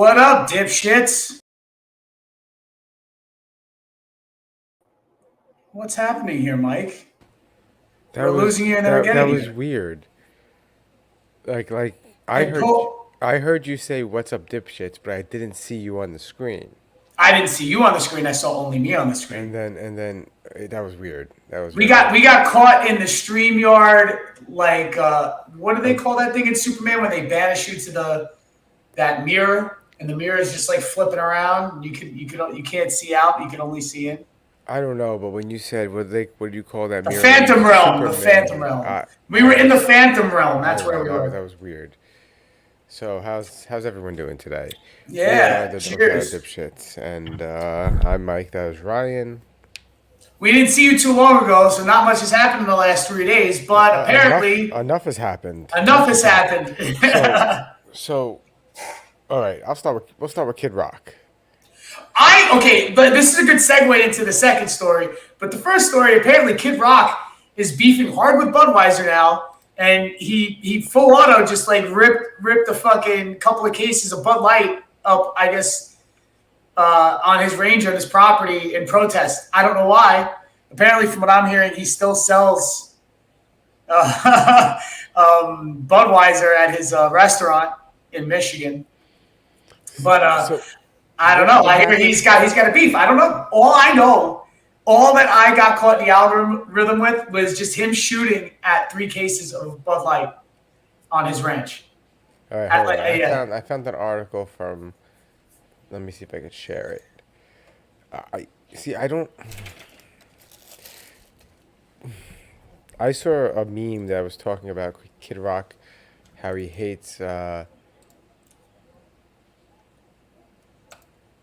What up, dipshits? What's happening here, Mike? We're losing you and then we're getting you. That was weird. Like Hey, I heard you say "What's up, dipshits," but I didn't see you on the screen. I didn't see you on the screen. I saw only me on the screen. And then that was weird. That was We very got caught in the StreamYard, like what do they call that thing in Superman when they banish you to that mirror and the mirror is just like flipping around. You can't see out. You can only see in. I don't know, but when you said what do you call that The mirror? Phantom Realm. Superman, The Phantom Realm. We I were in the was- Phantom Realm. I That's don't where know, we were. that was weird. So how's everyone doing today? Yeah. We are the Cheers. dipshits, and I'm Mike. That was Ryan. We didn't see you too long ago, so not much has happened in the last 3 days. But apparently, enough has happened. Enough has happened. So, all right. We'll start with Kid Rock. Okay, but this is a good segue into the second story. But the first story, apparently, Kid Rock is beefing hard with Budweiser now, and he full auto just like ripped a fucking couple of cases of Bud Light up, I guess, on his range on his property in protest. I don't know why. Apparently, from what I'm hearing, he still sells Budweiser at his restaurant in Michigan. But I don't know. I hear he's got a beef. I don't know. All that I got caught in the algorithm with was just him shooting at 3 cases of Bud Light on his ranch. All right, hold on. I found an article from. Let me see if I could share it. I saw a meme that was talking about Kid Rock, how he hates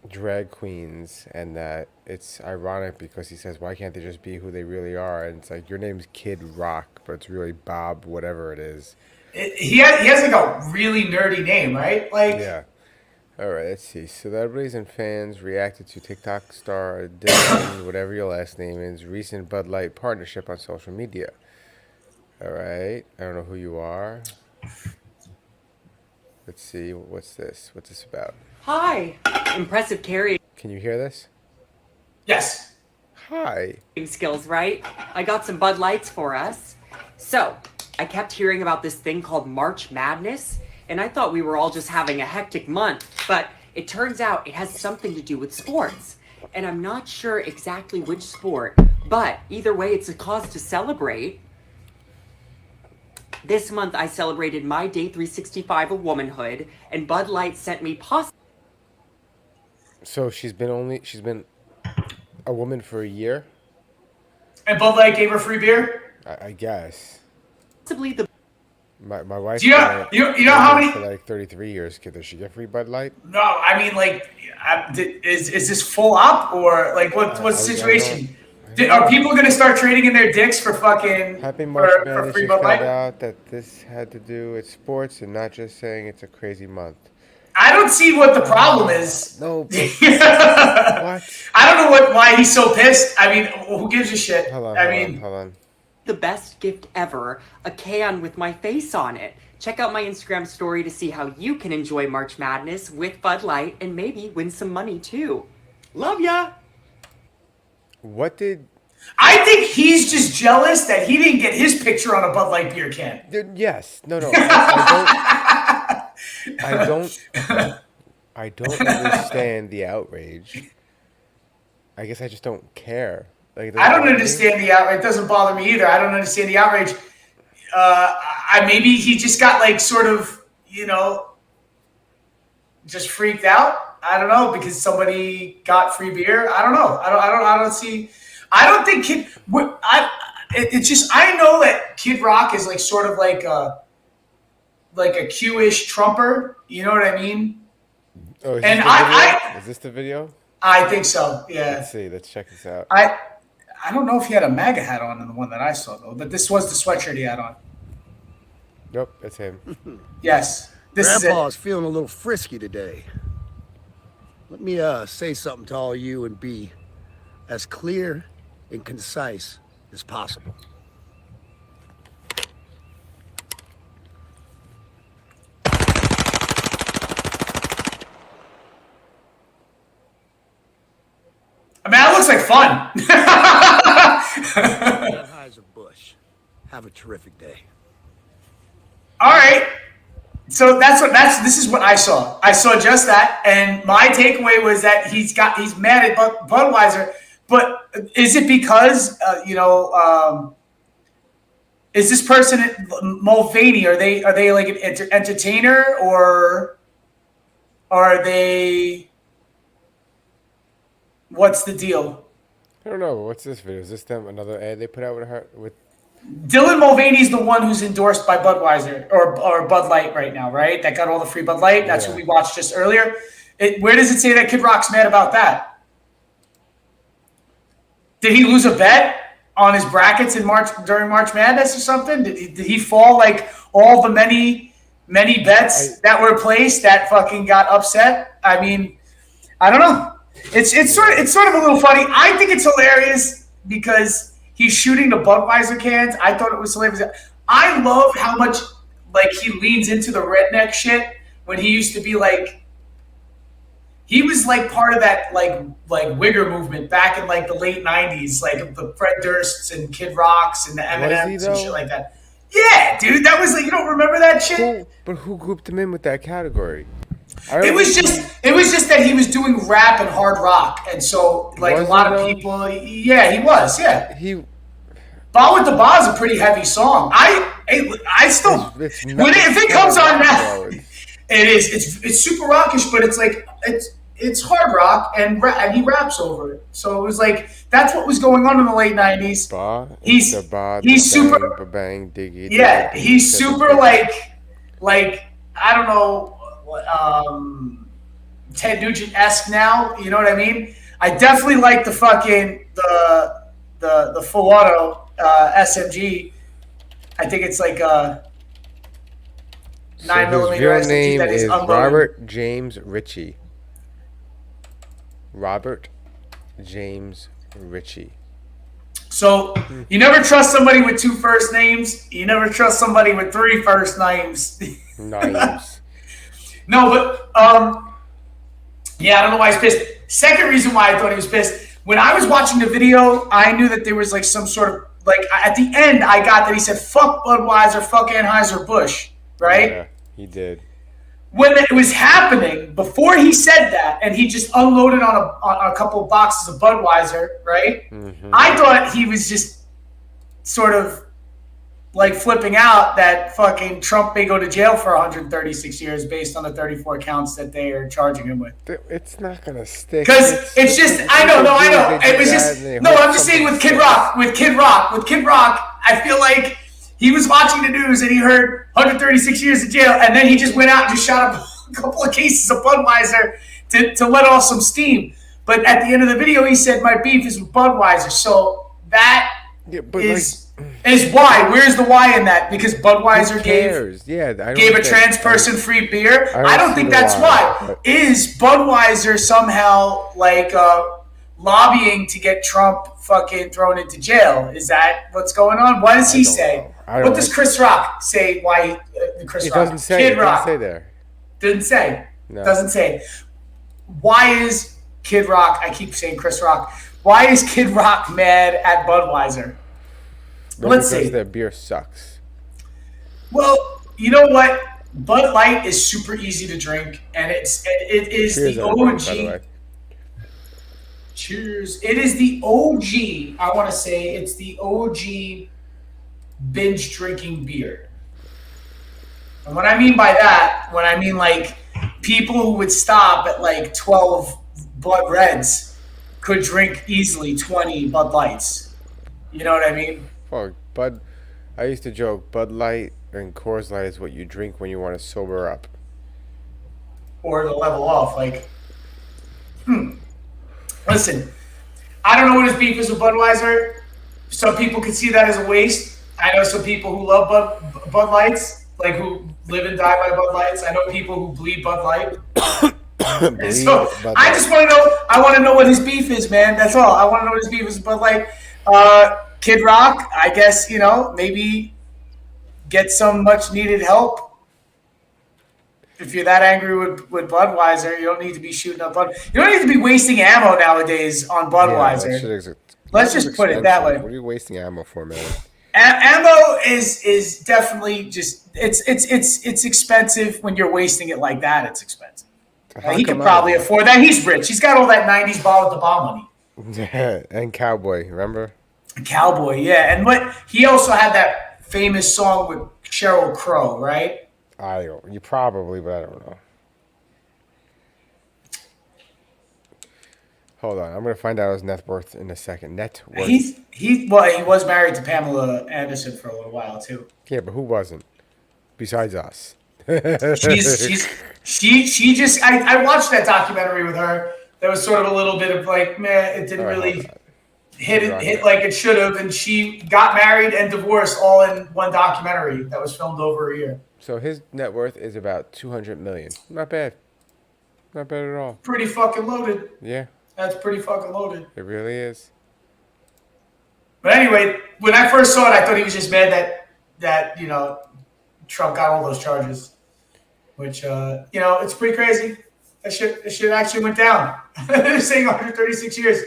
drag queens, and that it's ironic because he says, why can't they just be who they really are? And it's like, your name's Kid Rock, but it's really Bob whatever it is. He has like a really nerdy name, right? Like, yeah. All right, let's see. Celebrities and fans reacted to TikTok star Dylan, whatever your last name is, recent Bud Light partnership on social media. All right, I don't know who you are. Let's see, what's this? What's this about? Hi, impressive carrying Can you hear this? yes. Hi. skills, right? I got some Bud Lights for us. So, I kept hearing about this thing called March Madness, and I thought we were all just having a hectic month, but it turns out it has something to do with sports. And I'm not sure exactly which sport, but either way, it's a cause to celebrate. This month, I celebrated my day 365 of womanhood, and Bud Light sent me So she's been a woman for a year? And Bud Light gave her free beer? I guess. possibly the My wife. Do you know how many? For like 33 years, does she get free Bud Light? No, I mean, like, is this full up or like what's the situation? Are people going to start trading in their dicks for fucking Happy March for Madness. free She Bud found Light? out that this had to do with sports and not just saying it's a crazy month. I don't see what the problem is. No. But What? I don't know why he's so pissed. I mean, who gives a shit? Hold on. the best gift ever, a can with my face on it. Check out my Instagram story to see how you can enjoy March Madness with Bud Light and maybe win some money too. Love ya! What did? I think he's just jealous that he didn't get his picture on a Bud Light beer can. Yes. No. I don't understand the outrage. I guess I just don't care. Like, I don't understand the outrage. It doesn't bother me either. I don't understand the outrage. Maybe he just got like sort of, just freaked out. I don't know, because somebody got free beer. I don't know. I don't see. I don't think it's just, I know that Kid Rock is like sort of like a Q-ish Trumper. You know what I mean? Oh, is this the video? I think so. Yeah. Let's see. Let's check this out. I don't know if he had a MAGA hat on in the one that I saw though, but this was the sweatshirt he had on. Nope, that's him. Yes. Grandpa's feeling a little frisky today. Let me say something to all you and be as clear and concise as possible. looks like fun. Anheuser-Busch. Have a terrific day. All right. So this is what I saw. I saw just that, and my takeaway was that he's mad at Budweiser. But is it because is this person Mulvaney? Are they like an entertainer, or are they? What's the deal? I don't know. What's this video? Is this them another ad they put out with her with? Dylan Mulvaney's the one who's endorsed by Budweiser or Bud Light right now, right? That got all the free Bud Light. That's what we watched just earlier. Where does it say that Kid Rock's mad about that? Did he lose a bet on his brackets during March Madness or something? Did he fall like all the many bets that were placed that fucking got upset? I mean, I don't know. It's sort of a little funny. I think it's hilarious because he's shooting the Budweiser cans. I thought it was hilarious. I love how much like he leans into the redneck shit when he used to be like, he was like part of that like Wigger movement back in like the late '90s, like the Fred Dursts and Kid Rocks and the Eminems and shit like that. Yeah, dude, that was like, you don't remember that shit? But who grouped him in with that category? It was just that he was doing rap and hard rock, and so like a lot of people. Yeah, he was. Yeah, Ball with the Bar is a pretty heavy song. I still if it comes on now, it is. It's super rockish, but it's like it's hard rock and he raps over it. So it was like that's what was going on in the late '90s. He's super bang diggy. Yeah, he's super like I don't know. Ted Nugent-esque now, you know what I mean? I definitely like the fucking the full auto SMG. I think it's like a 9mm his real SMG name that is unloaded. Robert James Ritchie. Robert James Ritchie. So you never trust somebody with 2 first names. You never trust somebody with 3 first names. Names. No, but yeah, I don't know why he's pissed. Second reason why I thought he was pissed, when I was watching the video, I knew that there was like some sort of like at the end I got that he said fuck Budweiser, fuck Anheuser-Busch, right? Yeah, he did. When it was happening, before he said that, and he just unloaded on a couple of boxes of Budweiser, right? Mm-hmm. I thought he was just sort of like flipping out that fucking Trump may go to jail for 136 years based on the 34 counts that they are charging him with. It's not gonna stick. Because it's just, I know. It was just, no, I'm just saying with Kid Rock, I feel like he was watching the news and he heard 136 years in jail, and then he just went out and just shot up a couple of cases of Budweiser to let off some steam. But at the end of the video, he said, my beef is with Budweiser. So that is why. Where's the why in that? Because Budweiser gave a trans person free beer? I don't think that's why. Is Budweiser somehow like lobbying to get Trump fucking thrown into jail? Is that what's going on? What does he say? What does Chris Rock say? Why Chris Rock? Doesn't say. Kid Rock. Doesn't say there. Didn't say. No. Doesn't say. Why is Kid Rock? I keep saying Chris Rock. Why is Kid Rock mad at Budweiser? Let's see. Their beer sucks. Well, you know what? Bud Light is super easy to drink, and it is Cheers, the everybody, OG. by the way. Cheers! It is the OG. I want to say it's the OG binge drinking beer. And what I mean by that, when I mean like people who would stop at like 12 Bud Reds could drink easily 20 Bud Lights. You know what I mean? Fuck, Bud. I used to joke, Bud Light and Coors Light is what you drink when you want to sober up. Or to level off. Like, Listen, I don't know what his beef is with Budweiser. Some people could see that as a waste. I know some people who love Bud Lights, like who live and die by Bud Lights. I know people who bleed Bud Light. So I just want to know. I want to know what his beef is, man. That's all. I want to know what his beef is with Bud Light. Kid Rock, I guess, maybe get some much needed help. If you're that angry with Budweiser, you don't need to be shooting up Bud. You don't need to be wasting ammo nowadays on Budweiser. Let's just put it that way. What are you wasting ammo for, man? Ammo is definitely just it's expensive when you're wasting it like that. It's expensive. He could probably afford that. He's rich. He's got all that '90s ball with the ball money. Yeah, and Cowboy, remember? Cowboy, yeah. And what he also had that famous song with Sheryl Crow, right? You probably, but I don't know. Hold on, I'm gonna find out his net worth in a second. Net worth. He was married to Pamela Anderson for a little while too. Yeah, but who wasn't? Besides us. She just I watched that documentary with her. There was sort of a little bit of like, man, it didn't really hit like it should have, and she got married and divorced all in one documentary that was filmed over a year. So his net worth is about $200 million. Not bad. Not bad at all. Pretty fucking loaded. Yeah. That's pretty fucking loaded. It really is. But anyway, when I first saw it, I thought he was just mad that Trump got all those charges, which it's pretty crazy. That shit actually went down. They're saying 136 years,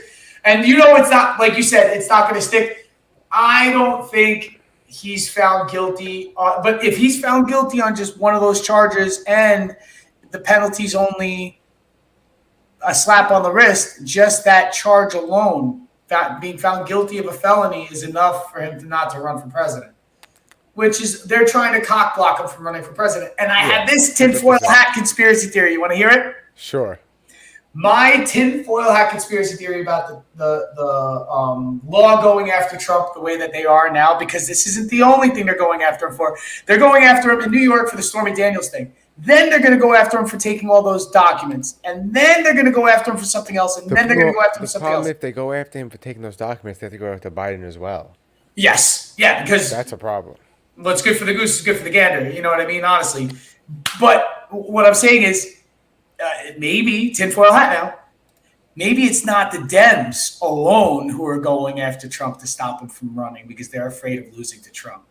and it's not like you said. It's not going to stick. I don't think he's found guilty. But if he's found guilty on just one of those charges and the penalty's only a slap on the wrist, just that charge alone, being found guilty of a felony, is enough for him not to run for president. Which is, they're trying to cock block him from running for president. And I had this tinfoil hat conspiracy theory. You want to hear it? Sure. My tinfoil hat conspiracy theory about the law going after Trump the way that they are now, because this isn't the only thing they're going after him for. They're going after him in New York for the Stormy Daniels thing. Then they're going to go after him for taking all those documents. And then they're going to go after him for something else. And then they're going to go after him for something else. If they go after him for taking those documents, they have to go after Biden as well. Yes. Yeah, because that's a problem. What's good for the goose is good for the gander. You know what I mean? Honestly. But what I'm saying is, maybe, tinfoil hat now, maybe it's not the Dems alone who are going after Trump to stop him from running because they're afraid of losing to Trump.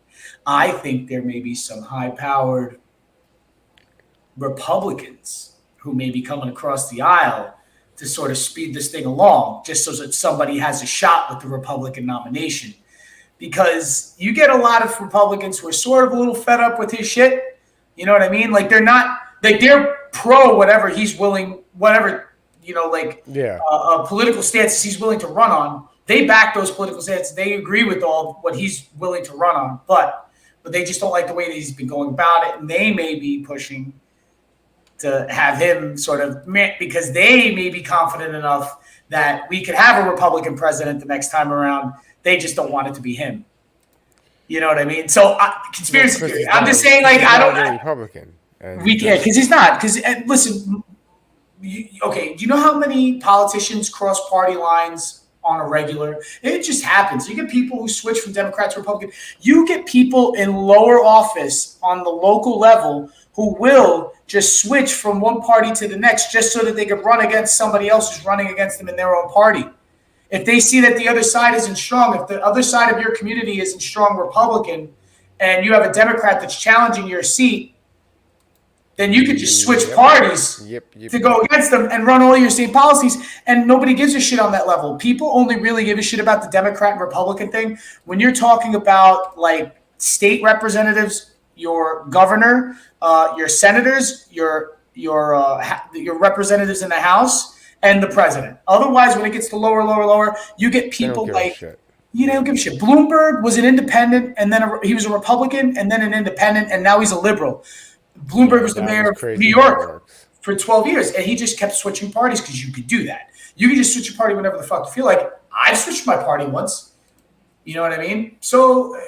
I think there may be some high-powered Republicans who may be coming across the aisle to sort of speed this thing along, just so that somebody has a shot with the Republican nomination. Because you get a lot of Republicans who are sort of a little fed up with his shit. You know what I mean? Like, they're not, like, they're pro whatever he's willing, whatever, political stances he's willing to run on. They back those political stances. They agree with all what he's willing to run on, but they just don't like the way that he's been going about it. And they may be pushing to have him sort of, because they may be confident enough that we could have a Republican president the next time around. They just don't want it to be him. You know what I mean? So conspiracy theory. I'm just saying, like, I don't. Republican. We can't, because he's not. Because listen, do you know how many politicians cross party lines on a regular? It just happens. You get people who switch from Democrat to Republican. You get people in lower office on the local level who will just switch from one party to the next just so that they can run against somebody else who's running against them in their own party. If they see that the other side isn't strong, if the other side of your community isn't strong Republican, and you have a Democrat that's challenging your seat, then you could just switch parties to go against them and run all your same policies, and nobody gives a shit on that level. People only really give a shit about the Democrat and Republican thing when you're talking about, like, state representatives, your governor, your senators, your representatives in the House, and the president. Otherwise, when it gets to lower, you get people like, they don't give a shit. Bloomberg was an independent, and then he was a Republican, and then an independent, and now he's a liberal. Bloomberg was the mayor of New York for 12 years, and he just kept switching parties because you could do that. You can just switch your party whenever the fuck you feel like. I've switched my party once. You know what I mean? So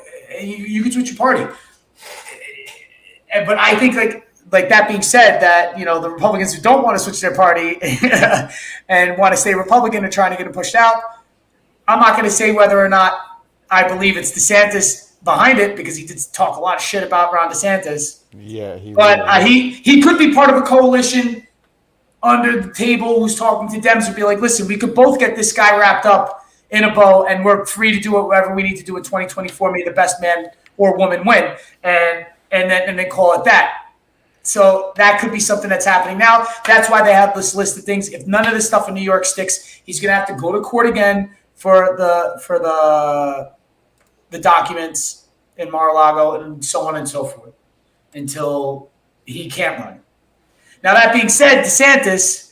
you can switch your party. But I think, like that being said, that, the Republicans who don't want to switch their party and want to stay Republican are trying to get it pushed out. I'm not going to say whether or not I believe it's DeSantis behind it, because he did talk a lot of shit about Ron DeSantis. Yeah, he could be part of a coalition under the table who's talking to Dems and be like, listen, we could both get this guy wrapped up in a bow, and we're free to do whatever we need to do in 2024. May the best man or woman win, and then call it that. So that could be something that's happening now. That's why they have this list of things. If none of this stuff in New York sticks, he's going to have to go to court again for the documents in Mar-a-Lago and so on and so forth until he can't run. Now, that being said, DeSantis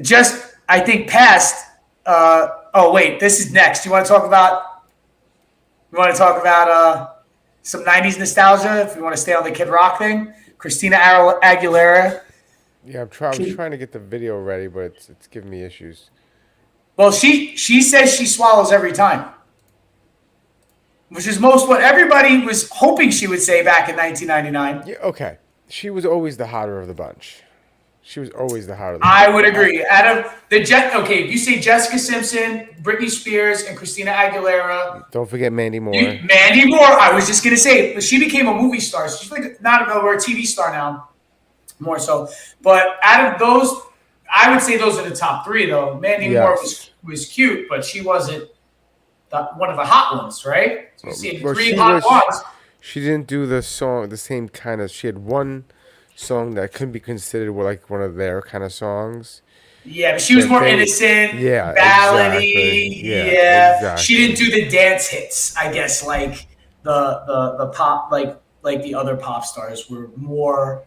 just, I think, passed. Oh, wait, this is next. You want to talk about some 90s nostalgia if you want to stay on the Kid Rock thing? Christina Aguilera. Yeah, I'm trying to get the video ready, but it's giving me issues. Well, she says she swallows every time, which is most what everybody was hoping she would say back in 1999. Yeah, okay. She was always the hotter of the bunch. I would agree. Out of the if you say Jessica Simpson, Britney Spears, and Christina Aguilera. Don't forget Mandy Moore. Mandy Moore. I was just gonna say, but she became a movie star. She's like we're a TV star now, more so. But out of those, I would say those are the top three, though. Mandy Moore was cute, but she wasn't one of the hot ones, right? So you see three hot ones. She didn't do the song, the same kind of. She had one song that couldn't be considered like one of their kind of songs. Yeah, but she was more innocent, ballady. Exactly. Yeah, exactly. She didn't do the dance hits, I guess, like the pop, like the other pop stars were more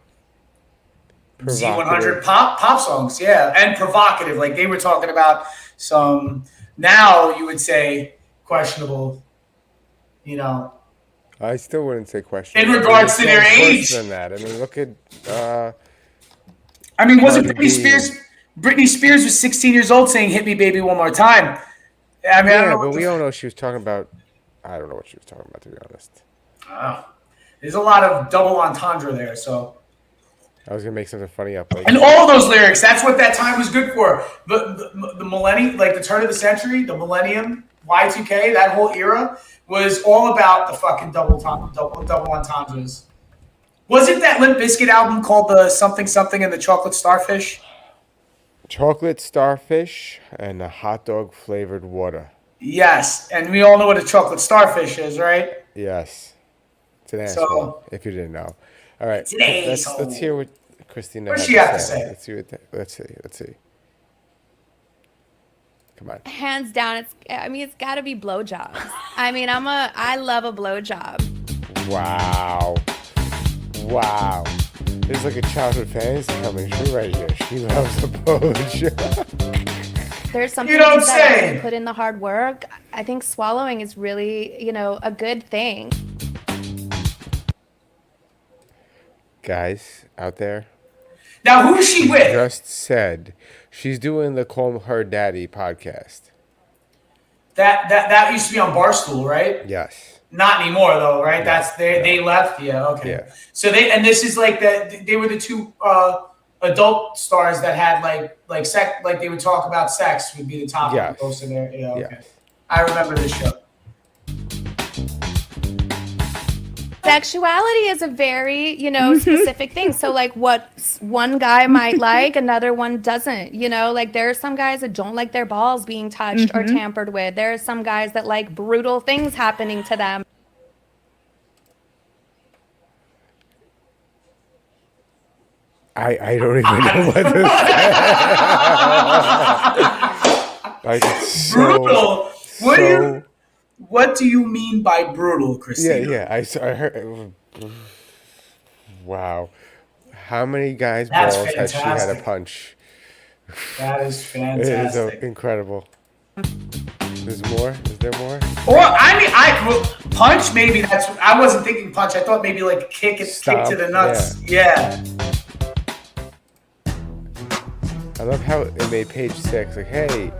Z100 pop songs, yeah, and provocative. Like they were talking about some now you would say questionable, I still wouldn't say questionable. In regards to their age. Than that. I mean, look at. Wasn't Britney Spears? Britney Spears was 16 years old saying "Hit me, baby, one more time." I mean, but we all know she was talking about. I don't know what she was talking about, to be honest. There's a lot of double entendre there, so. I was gonna make something funny up. And all those lyrics, that's what that time was good for. The millennium, like the turn of the century, the millennium, Y2K, that whole era was all about the fucking double entendres. Wasn't that Limp Bizkit album called the Something Something and the Chocolate Starfish? Chocolate Starfish and a hot dog flavored water. Yes, and we all know what a chocolate starfish is, right? Yes. It's an asshole, if you didn't know. All right, let's hear what Christina has to say. Let's see. Come on. Hands down, it's got to be blowjobs. I love a blowjob. Wow. There's like a childhood fantasy coming true right here. She loves a blowjob. There's something that you put in the hard work. I think swallowing is really, a good thing. Guys out there. Now, who is she with? Just said she's doing the Call Her Daddy podcast. That used to be on Barstool, right? Yes. Not anymore though, right? That's they left. Yeah, okay. Yeah. So this is like they were the two adult stars that had like sex, like they would talk about sex would be the topic of most of their. Yeah, okay. Yes. I remember this show. Sexuality is a very, specific thing. So like what one guy might like, another one doesn't, like there are some guys that don't like their balls being touched or tampered with. There are some guys that like brutal things happening to them. I don't even know what this is. Like it's brutal. What do you mean by brutal, Christina? Yeah. I heard. Wow. How many guys' balls has she had to punch? That is fantastic. It is incredible. There's more? Is there more? Or punch maybe. I wasn't thinking punch. I thought maybe like kick to the nuts. Yeah. I love how it made page 6. Like, hey.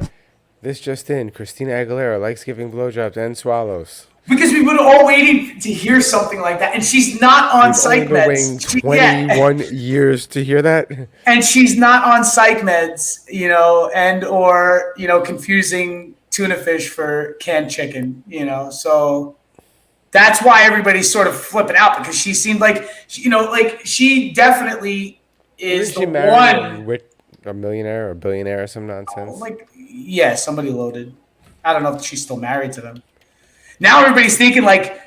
This just in, Christina Aguilera likes giving blowjobs and swallows. Because we would have all waiting to hear something like that. And she's not on psych meds. We've waiting 21 years to hear that. And she's not on psych meds, or confusing tuna fish for canned chicken, So that's why everybody's sort of flipping out because she seemed like, she definitely is the one. With a millionaire or a billionaire or some nonsense. Somebody loaded. I don't know if she's still married to them. Now everybody's thinking like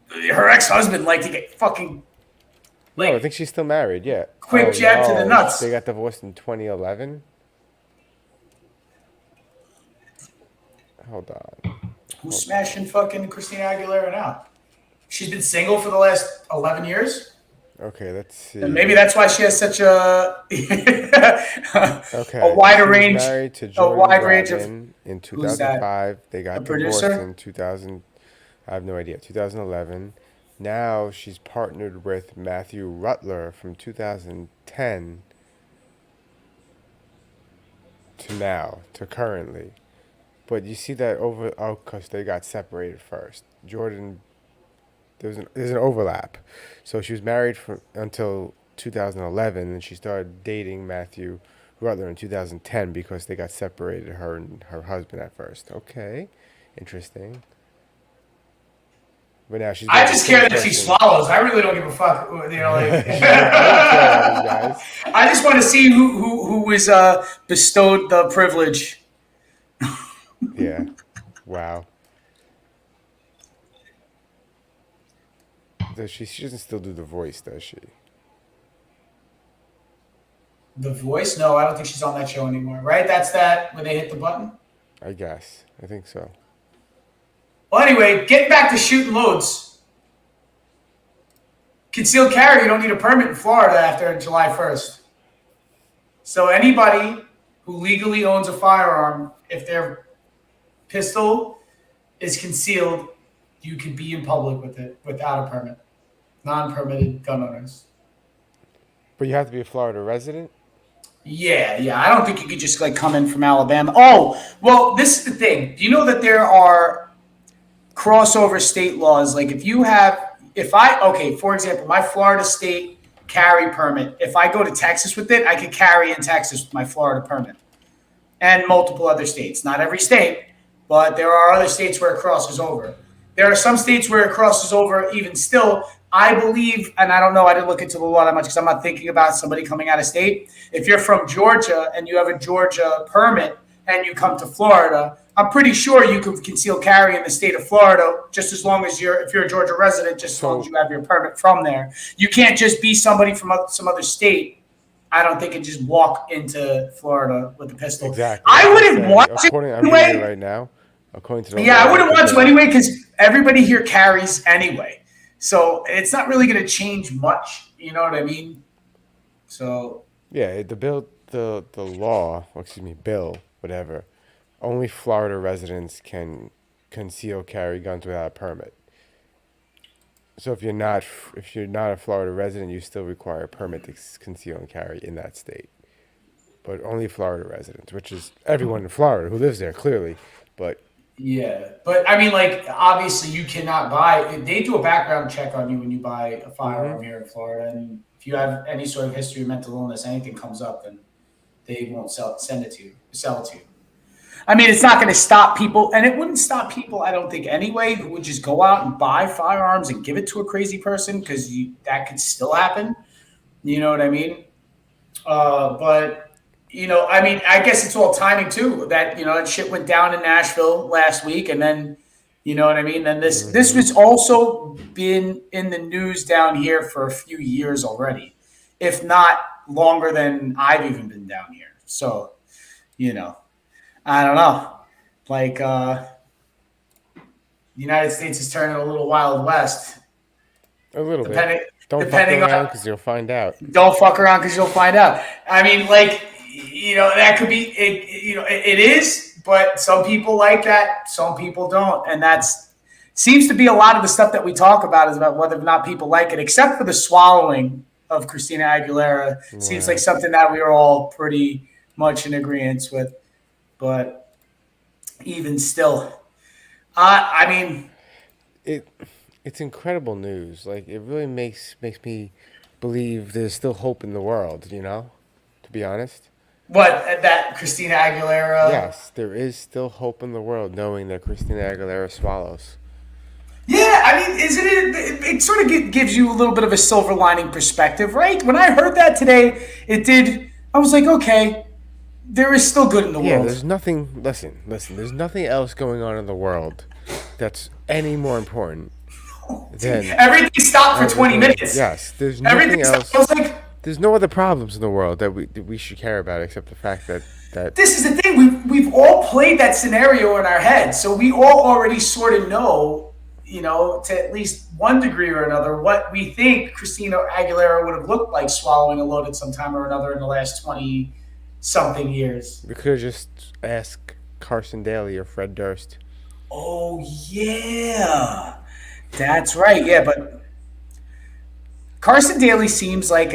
her ex-husband liked to get fucking No, I think she's still married. Yeah. quick jab to the nuts. They got divorced in 2011. Hold on. Who's smashing fucking Christina Aguilera now? She's been single for the last 11 years. Okay, let's see. And maybe that's why she has such a Okay. a wider She was range. married to A Jordan wide range of. Robin in Who's that? 2005. They got A divorced producer? in 2000. I have no idea. 2011. Now she's partnered with Matthew Rutler from 2010 to now to currently. But you see that because they got separated first. Jordan, there's an overlap. So she was married until 2011, and she started dating Matthew Rutler in 2010 because they got separated, her and her husband at first. Okay, interesting. But now she's. I just care that she swallows. I really don't give a fuck. You know, like. I don't care about these guys. I just want to see who was bestowed the privilege. Yeah. Wow. Does she doesn't still do The Voice, does she? The Voice? No, I don't think she's on that show anymore. Right? That's that when they hit the button. I guess. I think so. Well, anyway, getting back to shooting loads. Concealed carry, you don't need a permit in Florida after July 1st. So anybody who legally owns a firearm, if their pistol is concealed, you can be in public with it without a permit. Non-permitted gun owners. But you have to be a Florida resident? Yeah. I don't think you could just like come in from Alabama. Oh, well, this is the thing. Do you know that there are crossover state laws? Like for example, my Florida state carry permit, if I go to Texas with it, I could carry in Texas with my Florida permit. And multiple other states. Not every state, but there are other states where it crosses over. There are some states where it crosses over even still. I believe, and I don't know, I didn't look into the law that much because I'm not thinking about somebody coming out of state. If you're from Georgia and you have a Georgia permit and you come to Florida, I'm pretty sure you can conceal carry in the state of Florida just as long as if you're a Georgia resident, just as long as you have your permit from there. You can't just be somebody from some other state. I don't think, and just walk into Florida with a pistol. Exactly. I wouldn't want to I'm anyway. reading it right now. According to the Yeah, law, I wouldn't want to anyway because everybody here carries anyway. So it's not really going to change much. You know what I mean? So yeah, bill, whatever. Only Florida residents can conceal carry guns without a permit. So if you're not a Florida resident, you still require a permit to conceal and carry in that state. But only Florida residents, which is everyone in Florida who lives there, clearly. But yeah, but I mean, like, obviously you cannot buy. They do a background check on you when you buy a firearm here in Florida, and if you have any sort of history of mental illness, anything comes up, then they won't sell it to you. I mean, it's not going to stop people, and it wouldn't stop people, I don't think, anyway, who would just go out and buy firearms and give it to a crazy person, because that could still happen. You know what I mean? But, you know, I mean, I guess it's all timing, too, that, you know, that shit went down in Nashville last week, and then, you know what I mean? And this was also been in the news down here for a few years already, if not longer than I've even been down here. So, you know. I don't know. Like, the United States is turning a little Wild West. A little bit. Don't fuck around because you'll find out. Don't fuck around because you'll find out. I mean, like, you know, that could be, it is, but some people like that. Some people don't. And seems to be a lot of the stuff that we talk about is about whether or not people like it, except for the swallowing of Christina Aguilera. Right. Seems like something that we are all pretty much in agreement with. But even still, I mean, it's incredible news. Like, it really makes me believe there's still hope in the world. You know, to be honest. What, that Christina Aguilera? Yes, there is still hope in the world, knowing that Christina Aguilera swallows. Yeah, I mean, isn't it sort of gives you a little bit of a silver lining perspective, right? When I heard that today, I was like, okay. There is still good in the world. Yeah, there's nothing. Listen. There's nothing else going on in the world that's any more important then Everything stopped for 20 everything- minutes. Yes, there's Everything nothing else. stopped. I was like, There's no other problems in the world that we should care about except the fact that this is the thing. We've all played that scenario in our head, so we all already sort of know, to at least one degree or another, what we think Christina Aguilera would have looked like swallowing a load at some time or another in the last 20 something years. we could have just asked Carson Daly or Fred Durst. Oh yeah, that's right. Yeah, but Carson Daly seems like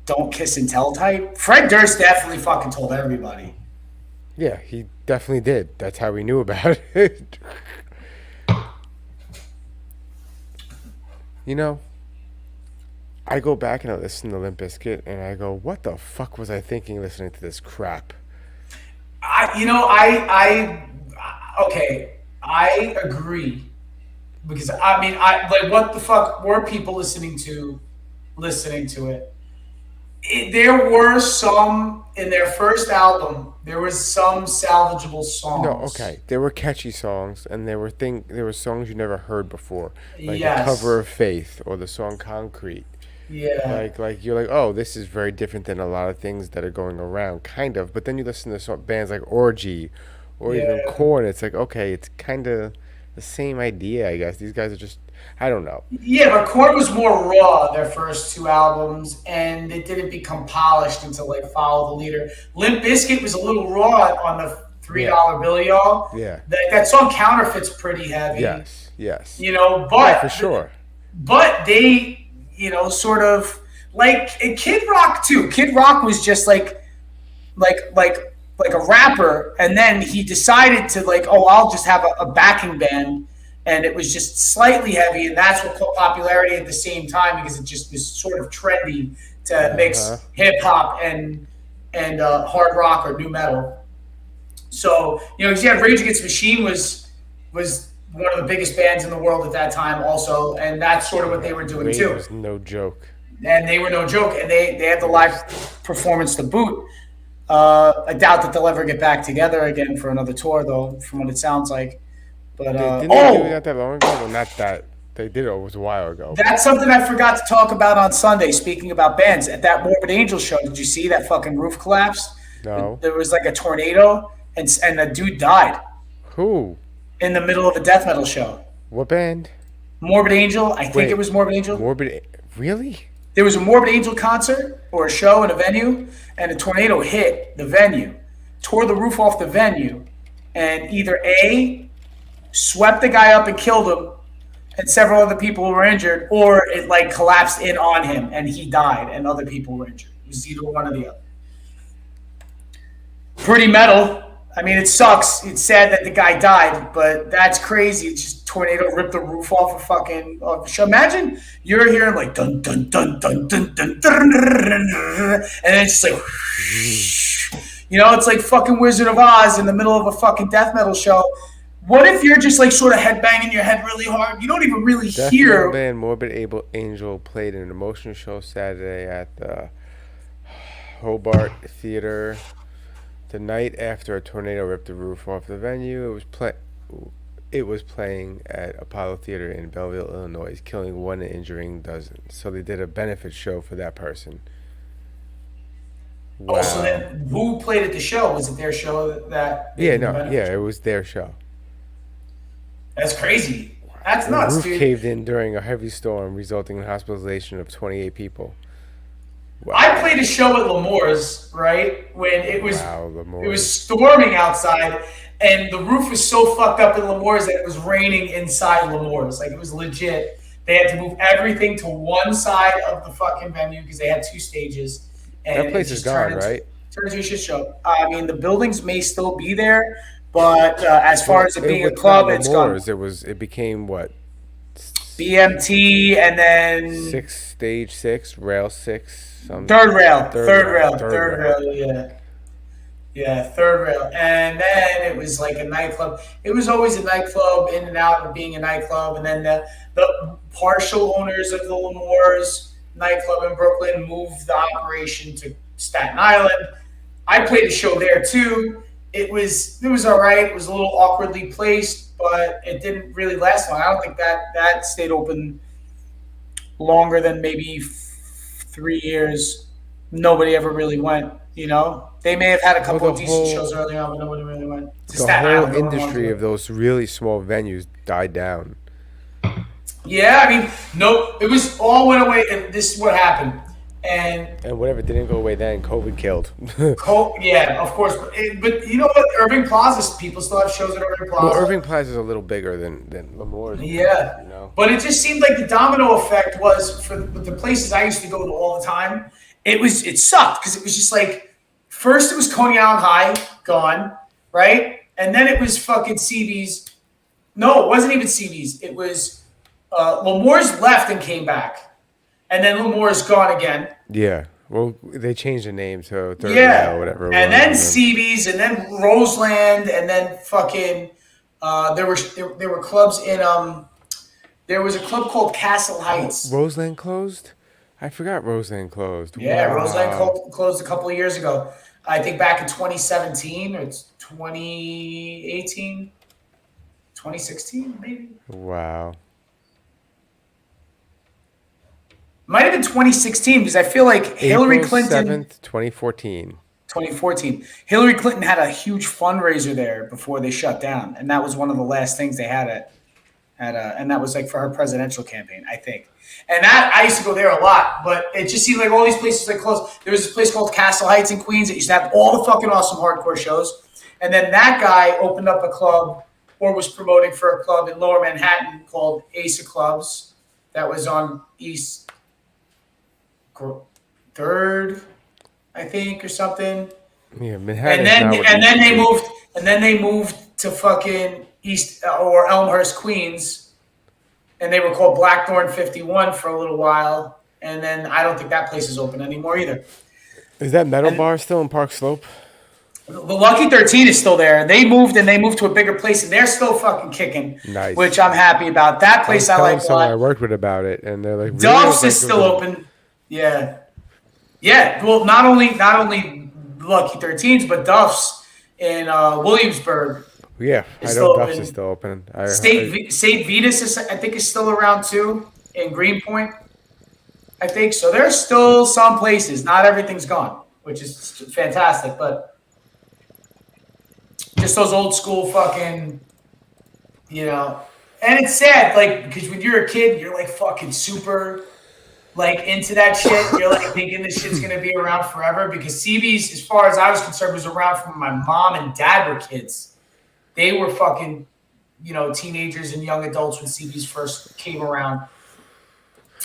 don't kiss and tell type. Fred Durst definitely fucking told everybody. Yeah, he definitely did. That's how we knew about it. I go back and I listen to Limp Bizkit and I go, what the fuck was I thinking listening to this crap? Okay, I agree because I like what the fuck were people listening to it? There were some in their first album. There was some salvageable songs. No, okay. There were catchy songs and there were songs you never heard before. Like Yes. the cover of Faith or the song Concrete. Yeah. Like you're like, oh, this is very different than a lot of things that are going around, kind of. But then you listen to bands like Orgy or even Yeah. Korn. It's like, okay, it's kind of the same idea, I guess. These guys are just, I don't know. Yeah, but Korn was more raw their first two albums, and it didn't become polished until like Follow the Leader. Limp Bizkit was a little raw on the $3 bill, y'all. Yeah. That song Counterfeit's pretty heavy. Yes. But Yeah, for sure. But they, sort of like Kid Rock too. Kid Rock was just like a rapper, and then he decided to I'll just have a backing band, and it was just slightly heavy, and that's what caught popularity at the same time because it just was sort of trendy to mix hip hop and hard rock or new metal. So you had Rage Against the Machine was one of the biggest bands in the world at that time also, and that's sort of what they were doing Rage too. was no joke. And they were no joke, and they had the live performance to boot. I doubt that they'll ever get back together again for another tour, though, from what it sounds like. But Didn't they do that long ago? Well, not that. They did it. It was a while ago. that's something I forgot to talk about on Sunday. Speaking about bands, at that Morbid Angel show, did you see that fucking roof collapsed? No. There was like a tornado, and the dude died Who? in the middle of a death metal show. What band? Morbid Angel, I think Wait, it was Morbid Angel. Really? There was a Morbid Angel concert or a show in a venue, and a tornado hit the venue, tore the roof off the venue, and either A, swept the guy up and killed him, and several other people were injured, or it collapsed in on him and he died and other people were injured. It was either one or the other. Pretty metal. I mean, it sucks. It's sad that the guy died, but that's crazy. It's just tornado ripped the roof off a show. Imagine you're hearing dun dun dun dun dun dun dun, and then it's just it's like fucking Wizard of Oz in the middle of a fucking death metal show. What if you're just sort of headbanging your head really hard? You don't even really hear. Band Morbid Angel played an emotional show Saturday at the Hobart Theater. The night after a tornado ripped the roof off the venue, it was playing at Apollo Theater in Belleville, Illinois, killing one and injuring dozens. So they did a benefit show for that person. Wow. Oh, so then who played at the show? Was it their show it was their show. That's crazy. That's The nuts, roof dude. caved in during a heavy storm, resulting in hospitalization of 28 people. Wow. I played a show at L'Amour's, right? When it was L'Amour's. it was storming outside, and the roof was so fucked up in L'Amour's that it was raining inside L'Amour's. It was legit. They had to move everything to one side of the fucking venue because they had two stages. And That place is gone, right? Turned into a shit show. I mean, the buildings may still be there, but as far as it being a club, it's gone. It became what? BMT and then Stage 6, rail 6. Third rail, yeah, third rail, and then it was like a nightclub. It was always a nightclub, in and out of being a nightclub, and then the partial owners of the L'Amour's nightclub in Brooklyn moved the operation to Staten Island. I played a show there too. it was all right. It was a little awkwardly placed, but it didn't really last long. I don't think that stayed open longer than maybe 3 years. Nobody ever really went. You know, they may have had a Well, couple of decent shows early on, but nobody really went to the Staten whole Island. No one wanted to industry go. of those really small venues died down. Yeah, I mean, no, it was all went away, and this is what happened. And And whatever didn't go away then, COVID killed. Yeah, of course, but you know what? Irving Plaza, people still have shows at Irving Plaza. Well, Irving Plaza is a little bigger than Lemore's. Yeah, You know? but it just seemed like the domino effect was for the places I used to go to all the time. It sucked because it was just like first it was Coney Island High gone, right, and then it was fucking CB's. No, it wasn't even CB's. It was Lemore's left and came back, and then Lemore's gone again. Yeah. Well, they changed the name to Third Yeah, Rail, whatever. and then CB's, and then Roseland, and then fucking there were clubs in there was a club called Castle Heights. Roseland closed? I forgot Roseland closed. Yeah, Wow. Roseland closed a couple of years ago. I think back in 2017 or it's 2018, 2016 maybe. Wow. Might have been 2016 because I feel like Hillary April Clinton. 7th, 2014. 2014. Hillary Clinton had a huge fundraiser there before they shut down, and that was one of the last things they had and that was like for her presidential campaign, I think. And that I used to go there a lot, but it just seemed like all these places like closed. There was this place called Castle Heights in Queens that used to have all the fucking awesome hardcore shows, and then that guy opened up a club or was promoting for a club in Lower Manhattan called Ace of Clubs that was on East 3rd, I think, or something. Yeah, Manhattan. And then they moved to fucking East or Elmhurst, Queens, and they were called Blackthorn 51 for a little while. And then I don't think that place is open anymore either. Is that Metal Bar still in Park Slope? The Lucky 13 is still there. They moved to a bigger place, and they're still fucking kicking. Nice. Which I'm happy about. That place I like a someone I lot. worked with about it, and they're like, Duff's really? is still open. Yeah. Yeah. Well, not only Lucky 13s, but Duff's in Williamsburg. Yeah, I It's know still Duff's open. is still open. St. Vitus is, I think, is still around too in Greenpoint. I think so. There's still some places. Not everything's gone, which is fantastic. But just those old school fucking, you know. And it's sad, like, because when you're a kid, you're like fucking super, like, into that shit. You're like thinking this shit's gonna be around forever. Because CB's, as far as I was concerned, was around from when my mom and dad were kids. They were fucking, you know, teenagers and young adults when CB's first came around,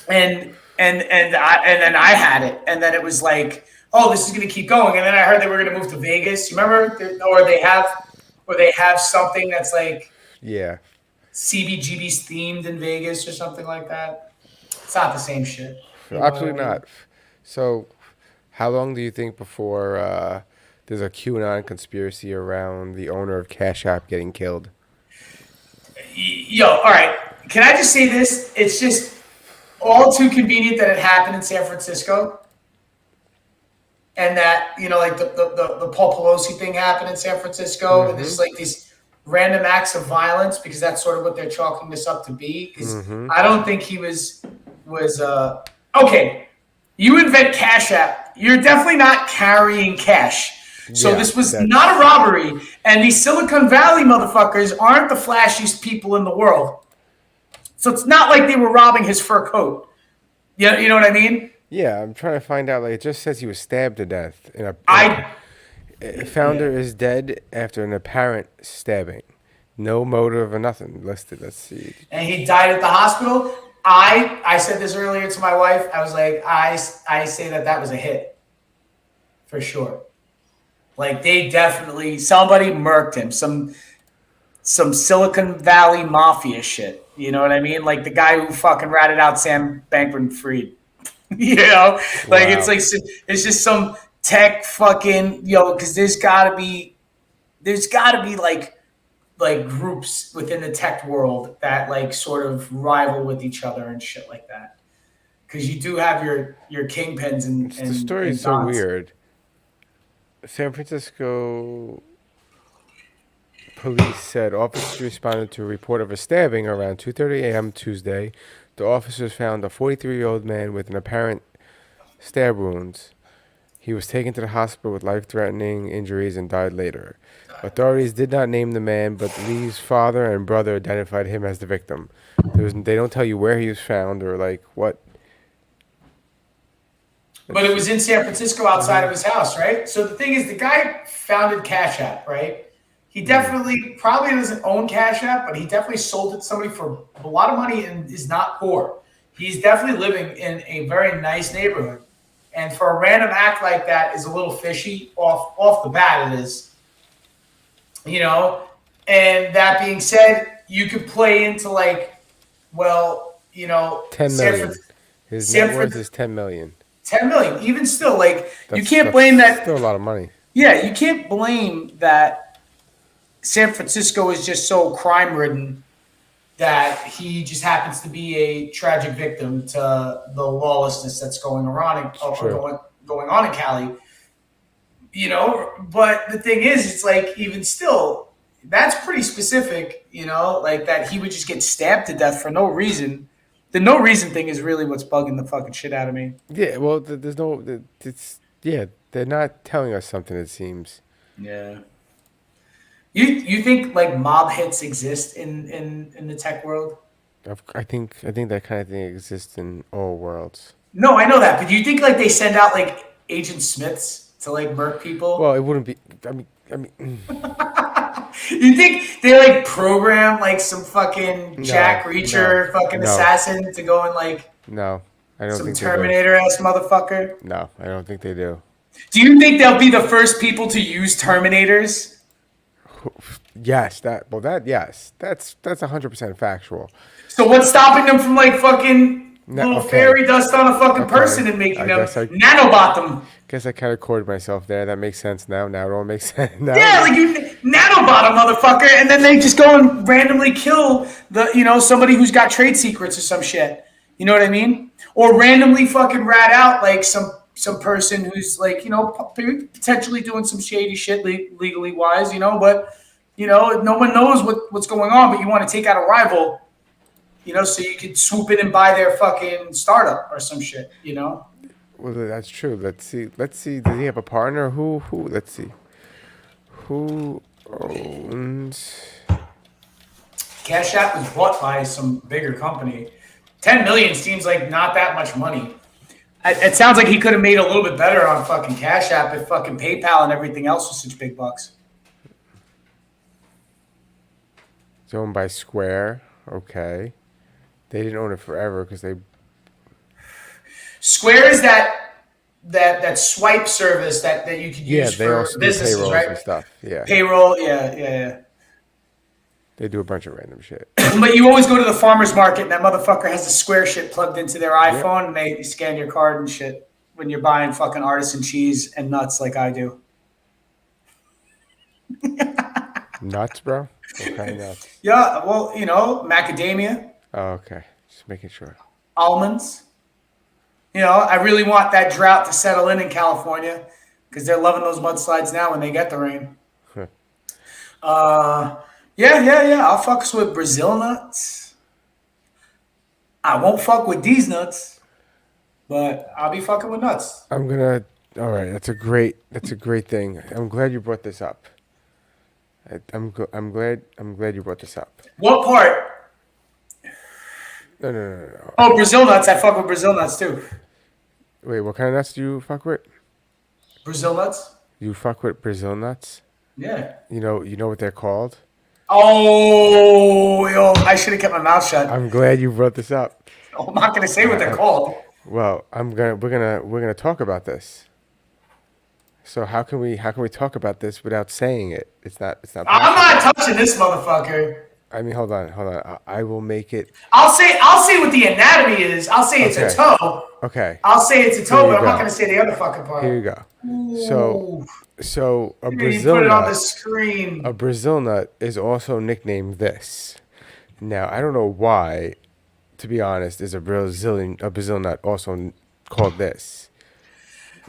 and then I had it, and then it was like, oh, this is gonna keep going, and then I heard they were gonna move to Vegas. You remember, or they have something that's like Yeah. CBGB's themed in Vegas or something like that. It's not the same shit. You know Absolutely what I mean? not. So, how long do you think before there's a QAnon conspiracy around the owner of Cash App getting killed? Yo, all right. Can I just say this? It's just all too convenient that it happened in San Francisco, and that, you know, like the Paul Pelosi thing happened in San Francisco, and there's like these random acts of violence because that's sort of what they're chalking this up to be. Because I don't think he was okay. You invent Cash App, you're definitely not carrying cash. So Yeah, this was not a robbery, and these Silicon Valley motherfuckers aren't the flashiest people in the world. So it's not like they were robbing his fur coat. Yeah, you know what I mean? Yeah, I'm trying to find out. Like, it just says he was stabbed to death. I Founder is dead after an apparent stabbing. No motive or nothing listed. Let's see. and he died at the hospital. I said this earlier to my wife. I was like, I say that was a hit for sure. Like, they definitely, somebody murked him. Some Silicon Valley mafia shit. You know what I mean? Like the guy who fucking ratted out Sam Bankman-Fried. You know? Like, Wow. it's like, it's just some tech fucking, because there's gotta be like groups within the tech world that like sort of rival with each other and shit like that. Because you do have your kingpins and The story is so weird. San Francisco police said officers responded to a report of a stabbing around 2:30 a.m. Tuesday. The officers found a 43-year-old man with an apparent stab wounds. He was taken to the hospital with life-threatening injuries and died later. Authorities did not name the man, but Lee's father and brother identified him as the victim. They don't tell you where he was found or like what. But it was in San Francisco outside of his house, right? So the thing is, the guy founded Cash App, right? He definitely probably doesn't own Cash App, but he definitely sold it to somebody for a lot of money and is not poor. He's definitely living in a very nice neighborhood. And for a random act like that is a little fishy off the bat, it is. You know? And that being said, you could play into like, well, you know, 10 million. His net worth is 10 million. 10 million. Even still, like, you can't that's blame that. Still a lot of money. Yeah, you can't blame that San Francisco is just so crime ridden that he just happens to be a tragic victim to the lawlessness that's going on going on in Cali. You know, but the thing is, it's like, even still, that's pretty specific, you know, like that he would just get stabbed to death for no reason. The no reason thing is really what's bugging the fucking shit out of me. Yeah, well, there's no, they're not telling us something, it seems. Yeah. You think like mob hits exist in the tech world? I think that kind of thing exists in all worlds. No, I know that, but do you think like they send out like Agent Smiths to like murk people? Well, it wouldn't be. I mean. You think they like program like some fucking Jack Reacher fucking assassin to go and like No, I don't some think Terminator ass motherfucker? No, I don't think they do. Do you think they'll be the first people to use Terminators? Yes, yes, that's 100% factual. So what's stopping them from like fucking little fairy dust on a fucking person and making them nanobot them? Guess I kind of cornered myself there. That makes sense now. Now it all makes sense. Now. Yeah, like you nanobot a motherfucker, and then they just go and randomly kill somebody who's got trade secrets or some shit. You know what I mean? Or randomly fucking rat out like some person who's like, potentially doing some shady shit legally wise, but no one knows what's going on, but you want to take out a rival, so you could swoop in and buy their fucking startup or some shit, Well, that's true. Let's see. Does he have a partner? Who? Let's see. Who owns? Cash App was bought by some bigger company. 10 million seems like not that much money. It sounds like he could have made a little bit better on fucking Cash App if fucking PayPal and everything else was such big bucks. It's owned by Square. Okay. They didn't own it forever because they... Square is that swipe service that you could use for businesses, right? And stuff. Yeah. Payroll, yeah. They do a bunch of random shit. But you always go to the farmer's market and that motherfucker has the Square shit plugged into their iPhone and they scan your card and shit when you're buying fucking artisan cheese and nuts like I do. Nuts, bro? What kind of nuts? Yeah, well, macadamia. Oh, okay. Just making sure. Almonds. I really want that drought to settle in California because they're loving those mudslides now when they get the rain. Yeah. I'll fuck with Brazil nuts. I won't fuck with these nuts, but I'll be fucking with nuts. All right. That's a great thing. I'm glad you brought this up. I'm glad you brought this up. What part? No. Oh, Brazil nuts. I fuck with Brazil nuts too. Wait, what kind of nuts do you fuck with? Brazil nuts? You fuck with Brazil nuts? Yeah. You know what they're called? Oh, I should have kept my mouth shut. I'm glad you brought this up. I'm not gonna say what they're called. Well, we're gonna talk about this. So how can we talk about this without saying it? It's not. I'm not touching this motherfucker. I mean, hold on. I will make it. I'll say what the anatomy is. I'll say it's a toe. Okay. I'll say it's a toe, but I'm not gonna say the other fucking part. Here you go. Ooh. So a You Brazil put it nut. on the screen. A Brazil nut is also nicknamed this. Now I don't know why. To be honest, is a Brazil nut also called this?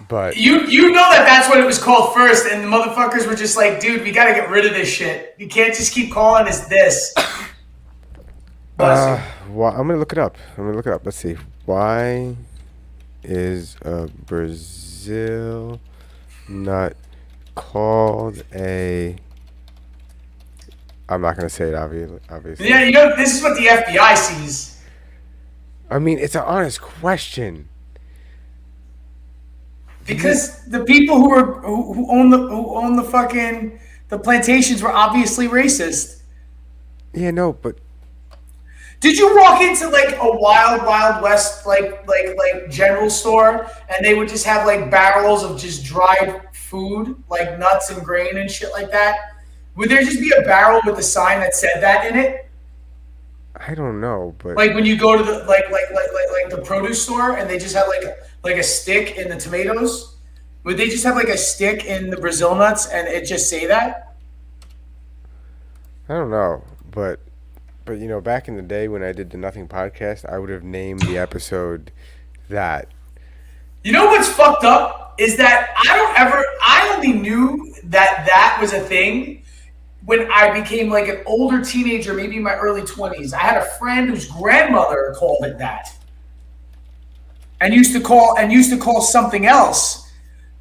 But You know that's what it was called first, and the motherfuckers were just like, dude, we gotta get rid of this shit. You can't just keep calling us this. Bless you. well, I'm gonna look it up. Let's see. Why is a Brazil nut called a? I'm not gonna say it obviously. Yeah, you know, this is what the FBI sees. I mean, it's an honest question. Because the people who own the fucking the plantations were obviously racist. Yeah, no, but Did you walk into like a Wild West like general store and they would just have like barrels of just dried food, like nuts and grain and shit like that? Would there just be a barrel with a sign that said that in it? I don't know. But Like when you go to the like the produce store and they just have like a stick in the tomatoes, would they just have like a stick in the Brazil nuts and it just say that? I don't know. But you know, back in the day when I did the Nothing podcast, I would have named the episode that. You know what's fucked up is that I only knew that was a thing when I became like an older teenager, maybe in my early 20s. I had a friend whose grandmother called it that. And used to call something else.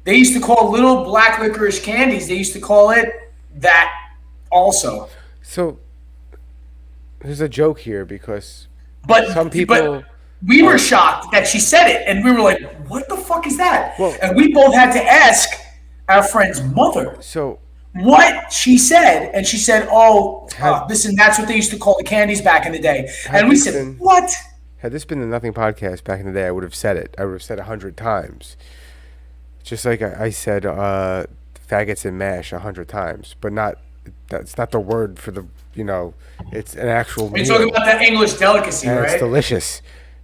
They used to call little black licorice candies. They used to call it that also. So there's a joke here because But some people. We were shocked that she said it, and we were like, "What the fuck is that?" Well- and we both had to ask our friend's mother So what she said, and she said, listen, that's what they used to call the candies back in the day. And we said, Listen. what? had this been the Nothing podcast back in the day, I would have said it. I would have said 100 times. Just like I said faggots and mash 100 times, but that's not the word for the, it's an actual We're meal. talking about that English delicacy, And right? it's delicious.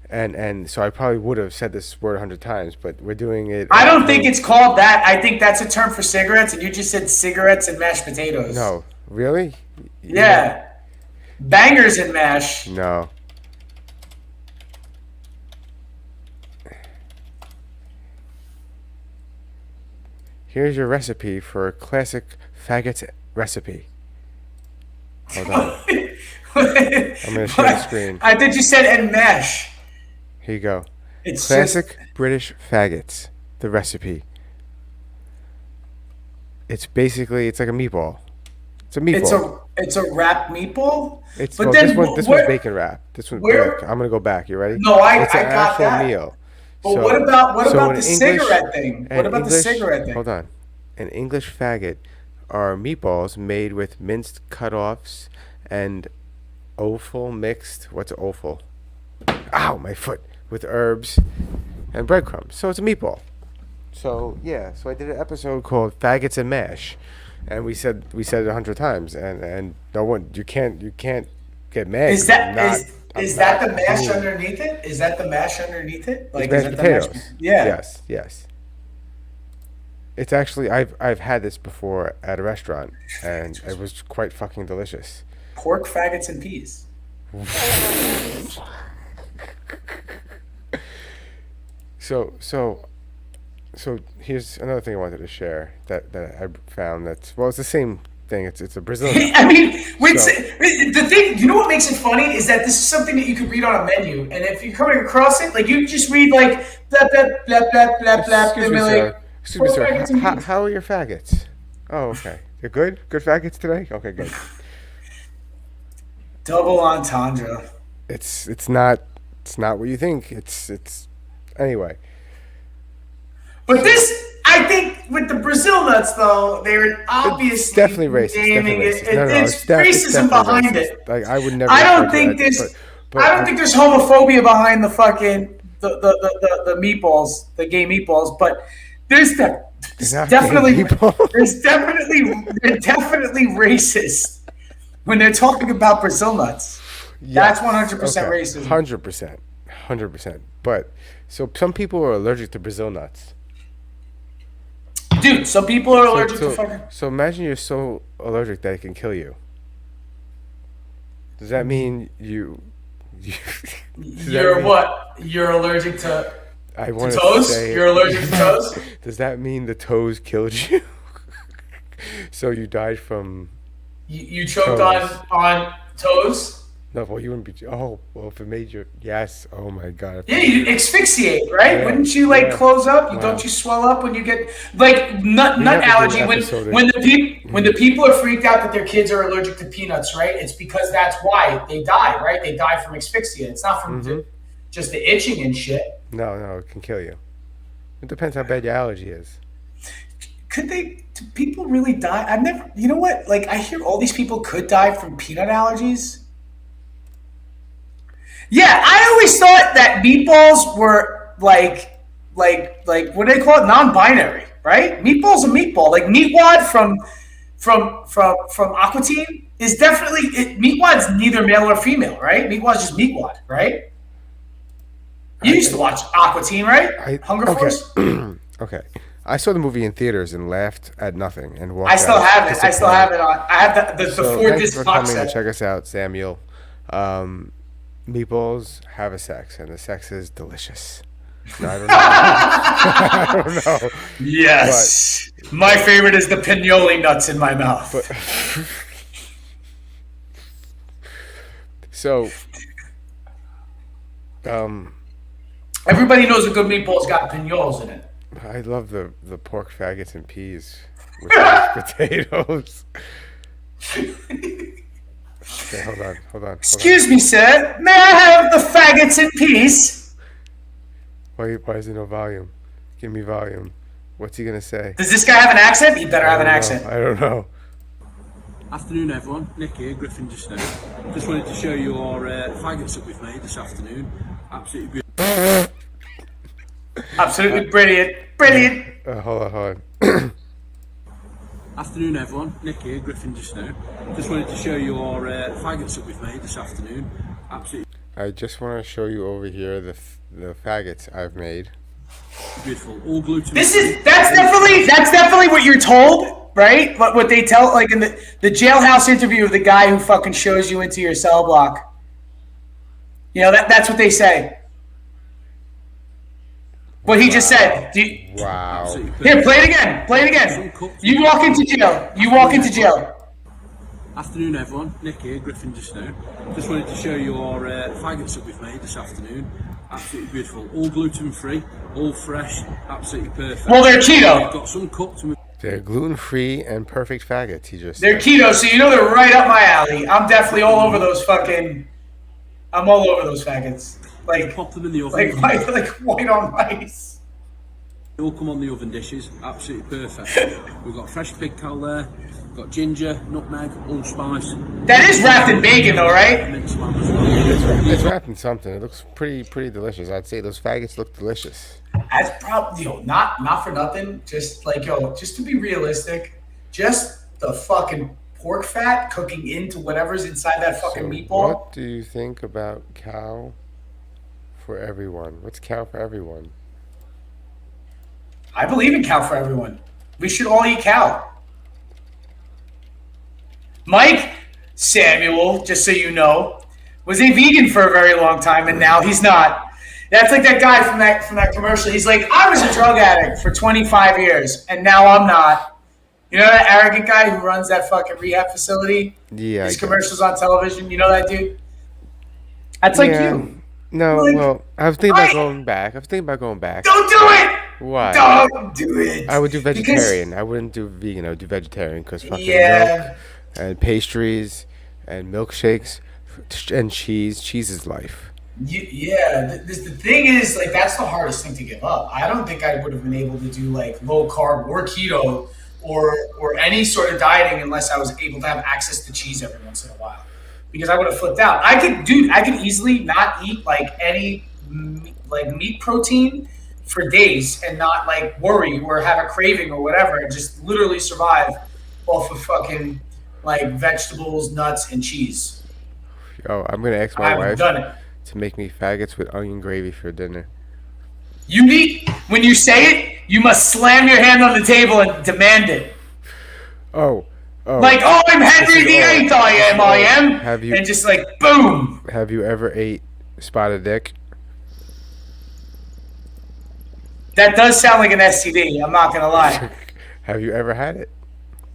And so I probably would have said this word 100 times, but we're doing it. I don't think it's called that. I think that's a term for cigarettes, and you just said cigarettes and mashed potatoes. No, really? Yeah. Bangers and mash. No. Here's your recipe for a classic faggots recipe. Hold on. I'm going to share the screen. I think you said and mash. Here you go. It's Classic British faggots. The recipe. It's like a meatball. It's a meatball. It's a wrapped meatball. This one's bacon wrap. This one's where- I'm gonna go back. You ready? No, I It's an got actual that. meal. But what about in the cigarette thing? What about the cigarette thing? Hold on. An English faggot are meatballs made with minced cut-offs and offal mixed. What's offal? Ow, my foot. With herbs and breadcrumbs. So it's a meatball. So yeah. So I did an episode called Faggots and Mash, and we said it 100 times, and no one you can't get mad. Is that the mash underneath it? Is that the mash underneath it? Like mashed is that potatoes? The mash? Yeah. Yes. It's actually I've had this before at a restaurant, and it was quite fucking delicious. Pork, faggots, and peas. So here's another thing I wanted to share that I found it's the same thing. It's a Brazilian. I mean, the thing, you know what makes it funny is that this is something that you could read on a menu, and if you're coming across it, like you just read like blah blah blah blah blah blah. Excuse me, sir. How are your faggots? Oh, okay. They're good. Good faggots today. Okay, good. Double entendre. It's not what you think. It's anyway. But this, I think, with the Brazil nuts, though, they were obviously It's definitely racist. naming Definitely it. racist. No, It's racism definitely behind racist. it. Like I would never. I don't refer to think that, there's. but I don't think there's homophobia behind the fucking the meatballs, the gay meatballs. But there's not definitely gay meatballs. they're definitely racist when they're talking about Brazil nuts. That's 100% racism. 100%. But so some people are allergic to Brazil nuts. Dude, some people are allergic to fucking. So imagine you're so allergic that it can kill you. Does that mean you You're what? You're allergic to. I want to Toes? say. You're allergic to toes? Does that mean the toes killed you? So you died from? You choked Toes. on toes? No, well, you wouldn't be. Oh, well, if it made you. Yes. Oh my God. Yeah, you asphyxiate, right? Yeah, Wouldn't you like yeah. close up? Wow. Don't you swell up when you get like nut We have to do allergy? an When episode when the people are freaked out that their kids are allergic to peanuts, right? It's because that's why they die, right? They die from asphyxia. It's not from just the itching and shit. No, it can kill you. It depends how bad your allergy is. Do people really die? I've never, you know what? Like, I hear all these people could die from peanut allergies. Yeah, I always thought that meatballs were like what do they call it? Non-binary, right? Meatball's a meatball. Like meatwad from Aqua Teen is definitely meatwad's neither male or female, right? Meatwad's just meatwad, right? You used to watch Aqua Teen, right? Hunger Force. Okay. I saw the movie in theaters and laughed at nothing and walked I still out have it. I still have disappointed. it on. I have the So four thanks disc for box coming to set. check us out, Samuel. Meatballs have a sex, and the sex is delicious. No, I don't know. I don't know. Yes, my favorite is the pinoli nuts in my mouth. So, Everybody knows a good meatball's got pinoles in it. I love the pork faggots and peas with mashed potatoes. Okay, hold on. Excuse me, sir. May I have the faggots in peace? Why is there no volume? Give me volume. What's he gonna say? Does this guy have an accent? He better have an accent. I don't know. Afternoon, everyone. Nick here, Griffin just now. Just wanted to show you our faggots that we've made this afternoon. Absolutely beautiful. Absolutely brilliant. Hold on. Afternoon, everyone. Nick here, Griffin just now. Just wanted to show you our faggots that we've made this afternoon. Absolutely I just want to show you over here the faggots I've made. beautiful. All gluten. That's definitely what you're told, right? What they tell, like in the jailhouse interview of the guy who fucking shows you into your cell block. You know that's what they say. What he just said. Wow. Here, play it again. You walk into jail. Afternoon, everyone. Nick here, Griffin just now. Just wanted to show you our faggots that we've made this afternoon. Absolutely beautiful. All gluten-free, all fresh, absolutely perfect. Well, they're keto. We've got some cooked and They're gluten-free and perfect faggots. They're keto, so you know they're right up my alley. I'm definitely all over those I'm all over those faggots. Like pop them in the oven. like white on rice. They all come on the oven dishes, absolutely perfect. We've got fresh pig cal there, we've got ginger, nutmeg, allspice. That is wrapped in bacon, though, right? Minced lamb as well. It's wrapped in something. It looks pretty delicious. I'd say those faggots look delicious. That's probably not for nothing. Just just to be realistic, just the fucking pork fat cooking into whatever's inside that fucking So meatball. what do you think about cow for everyone? What's cow for everyone? I believe in cow for everyone. We should all eat cow. Mike Samuel, just so you know, was a vegan for a very long time, and now he's not. That's like that guy from that commercial. He's like, I was a drug addict for 25 years, and now I'm not. You know that arrogant guy who runs that fucking rehab facility? Yeah. His commercials on television. You know that dude? That's like you. No, Like, well, I was thinking about going back. Don't do it! Why? Don't do it. I would do Because- vegetarian. I wouldn't do vegan. I would do vegetarian because fucking Yeah. milk and pastries and milkshakes and cheese. Cheese is life. The thing is, like, that's the hardest thing to give up. I don't think I would have been able to do like low carb or keto or any sort of dieting unless I was able to have access to cheese every once in a while, because I would have flipped out. I could easily not eat like any like meat protein for days and not like worry or have a craving or whatever, and just literally survive off of fucking like vegetables, nuts, and cheese. Oh, I'm gonna ask my I've wife done it. to make me faggots with onion gravy for dinner. You need, when you say it, you must slam your hand on the table and demand it. Oh. Like, oh, I'm Henry VIII, I am. Have you- And just like, boom. Have you ever ate spotted dick? That does sound like an STD. I'm not gonna lie. Have you ever had it?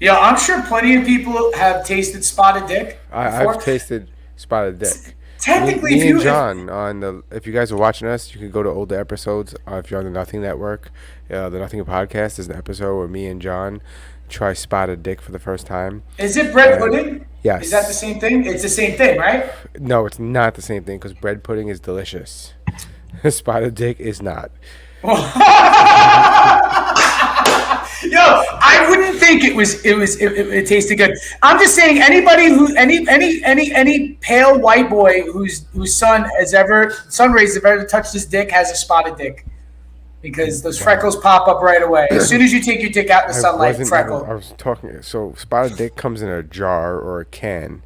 Yeah, I'm sure plenty of people have tasted spotted dick before. I've tasted spotted dick. Technically, me if you and John on the. If you guys are watching us, you can go to older episodes. If you're on the Nothing Network, the Nothing Podcast is an episode where me and John try spotted dick for the first time. Is it bread pudding? Yes. Is that the same thing? It's the same thing, right? No, it's not the same thing because bread pudding is delicious. Spotted dick is not. Yo, I wouldn't think it tasted good. I'm just saying anybody who any pale white boy whose sun rays have ever touched his dick has a spotted dick. Because those freckles pop up right away. As soon as you take your dick out in the sunlight, freckle. I was talking. So spotted dick comes in a jar or a can.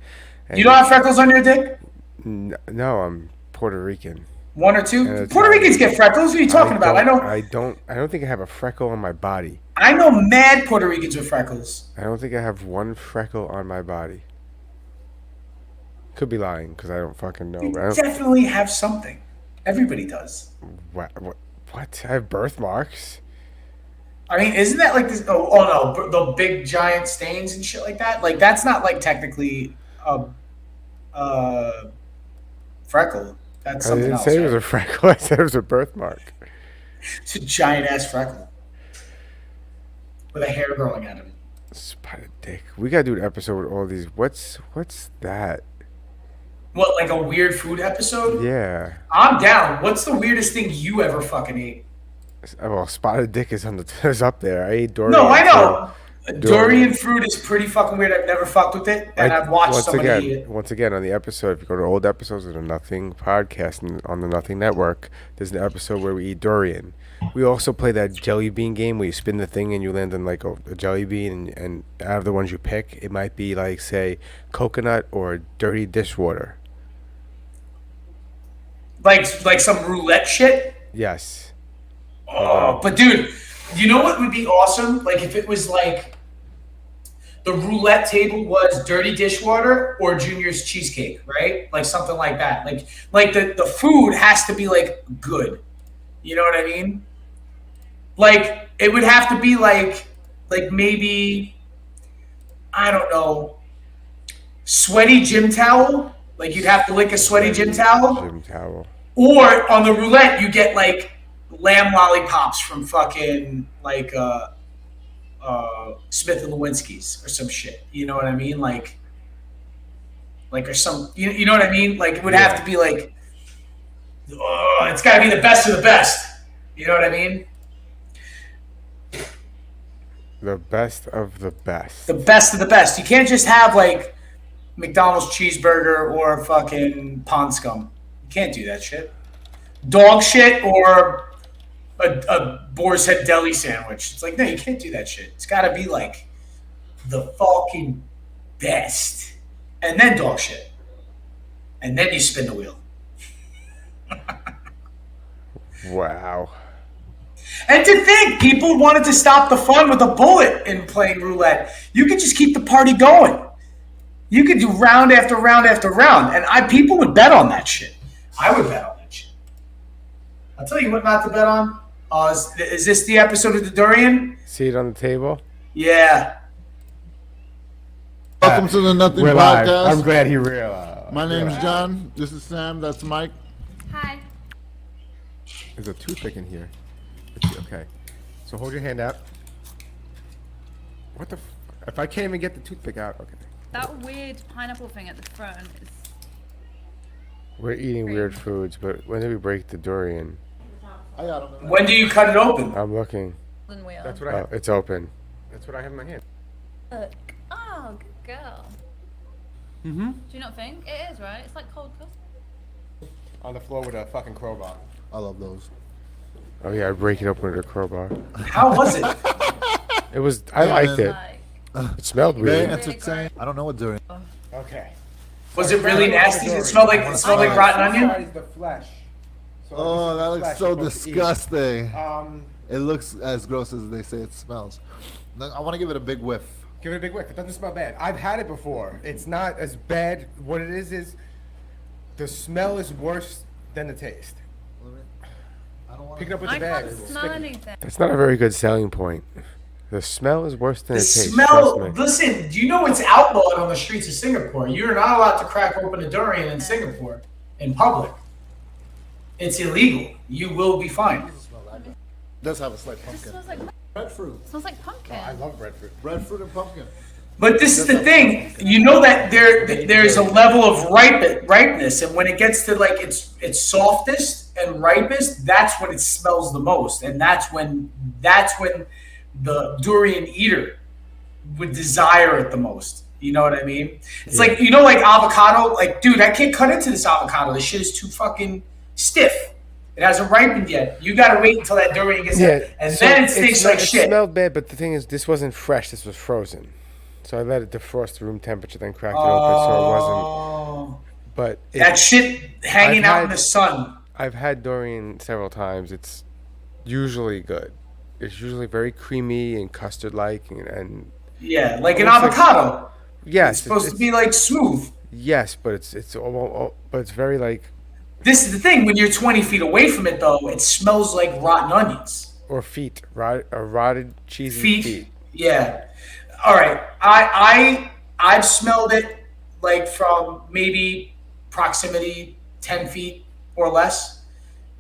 You don't have freckles on your dick? No, I'm Puerto Rican. One or two? Puerto Ricans get freckles. What are you talking about? I don't think I have a freckle on my body. I know mad Puerto Ricans with freckles. I don't think I have one freckle on my body. Could be lying because I don't fucking know. You definitely have something. Everybody does. What? I have birthmarks. I mean, isn't that like this? Oh no, the big giant stains and shit like that. Like that's not like technically a freckle. That's something else. I didn't say it was a freckle. I said it was a birthmark. It's a giant ass freckle with a hair growing out of it. Spotted dick. We gotta do an episode with all these. What's that? What, like a weird food episode? Yeah. I'm down. What's the weirdest thing you ever fucking ate? Well, spotted dick is up there. I ate durian. No, I know. Durian fruit is pretty fucking weird. I've never fucked with it, and I've watched somebody eat it. Once again, on the episode, if you go to old episodes of the Nothing Podcast and on the Nothing Network, there's an episode where we eat durian. We also play that jelly bean game where you spin the thing and you land on like a jelly bean, and out of the ones you pick, it might be like, say, coconut or dirty dishwater. Like some roulette shit? Yes. Oh, but dude, you know what would be awesome? Like if it was like the roulette table was dirty dishwater or Junior's cheesecake, right? Like something like that. Like the food has to be like good. You know what I mean? Like it would have to be like maybe, I don't know, sweaty gym towel. Like you'd have to lick a sweaty gym towel. Gym towel. Or on the roulette, you get like lamb lollipops from fucking like Smith and Lewinsky's or some shit. You know what I mean? Like or some, you know what I mean? Like it would have to be like, oh, it's got to be the best of the best. You know what I mean? The best of the best. The best of the best. You can't just have like McDonald's cheeseburger or fucking pond scum. You can't do that shit. Dog shit or a boar's head deli sandwich. It's like, no, you can't do that shit. It's got to be like the fucking best. And then dog shit. And then you spin the wheel. Wow. And to think people wanted to stop the fun with a bullet in playing roulette. You could just keep the party going. You could do round after round after round. And people would bet on that shit. I would bet on that shit. I'll tell you what not to bet on. Is this the episode of the durian? See it on the table? Yeah. Welcome to the Nothing We're Podcast. live. I'm glad he realized. My name's John. This is Sam. That's Mike. Hi. There's a toothpick in here. Okay. So hold your hand out. What the if I can't even get the toothpick out, okay. That weird pineapple thing at the front is... We're eating weird foods, but when did we break the durian? I got him. When do you cut it open? I'm looking. Wheel. That's what I have. It's open. That's what I have in my hand. Look. Oh, good girl. Mm-hmm. Do you not think? It is, right? It's like cold custard. On the floor with a fucking crowbar. I love those. Oh yeah, I break it open with a crowbar. How was it? It was. I liked it. Like, It smelled weird. That's insane. I don't know what doing. Okay. Was it really nasty? It smelled like rotten onion? The flesh. So Oh, that looks so disgusting. Um, It looks as gross as they say it smells. I want to give it a big whiff. give it a big whiff. It doesn't smell bad. I've had it before. It's not as bad. What it is the smell is worse than the taste. I don't want Pick it up with I the bag. can't smell anything. That's not a very good selling point. The smell is worse than The it tastes. smell. Trust me. Listen, do you know it's outlawed on the streets of Singapore? You're not allowed to crack open a durian in Singapore in public. It's illegal. You will be fined. It does have a slight It pumpkin. smells like Breadfruit. smells like pumpkin. I love breadfruit. Breadfruit and pumpkin. But this is the thing. You know that there's a level of ripeness, and when it gets to like its softest and ripest, that's when it smells the most, and that's when the durian eater would desire it the most. You know what I mean? It's like, you know, like avocado. Like, dude, I can't cut into this avocado. This shit is too fucking stiff. It hasn't ripened yet. You gotta wait until that durian gets there, and so then it tastes like it shit. smelled bad, but the thing is, this wasn't fresh. This was frozen. So I let it defrost to room temperature, then cracked it open, so it wasn't. But That shit hanging out in the sun. I've had durian several times. It's usually good. It's usually very creamy and custard-like, and Yeah, like an almost like- avocado. yes, It's supposed to be like smooth. yes, but it's very like This is the thing. When you're 20 feet away from it, though, it smells like rotten onions. or feet, rotted cheesy feet. Yeah. All right. I've smelled it like from maybe proximity 10 feet or less,